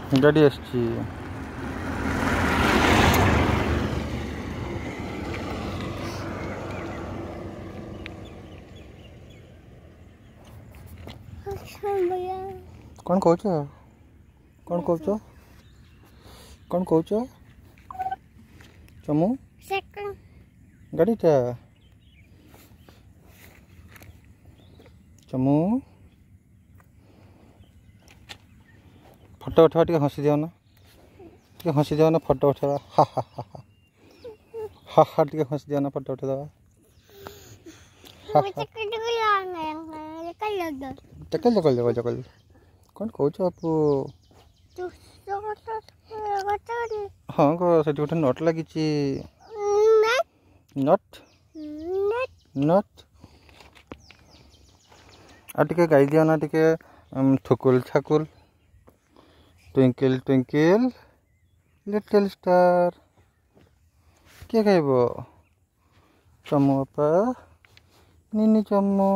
ଗାଡ଼ି ଆସିଛି। କ'ଣ କହୁଛ? କ'ଣ କହୁଛ? କ'ଣ କହୁଛ? ଚମୁ ଗାଡ଼ିଟା ଚମୁ ଫଟୋ ଉଠାଇବା ଟିକେ ହସି ଦିଅ ନା, ଟିକେ ହସି ଦିଅ ନା ଫଟୋ ଉଠାଇବା। ହା ହା ହା ହା ହା ହା ଟିକେ ହସି ଦିଅ ନା ଫଟୋ ଉଠାଇଦେବା। ଚକଲ କ'ଣ କହୁଛ ବାପୁ? ହଁ ସେଠି ଗୋଟେ ନଟ୍ ଲାଗିଛି। ନଟ୍ ନଟ୍ ଆଉ ଟିକେ ଗାଇ ଦିଅ ନା, ଟିକେ ଠୁକୁଲ ଠାକୁଲ ଟ୍ୱିଙ୍କଲ ଟ୍ୱିଙ୍କଲ ଲିଟଲ୍ ଷ୍ଟାର। କିଏ ଗାଇବ? ଚମୁ ବାପା, ନିନି ଚମୁ।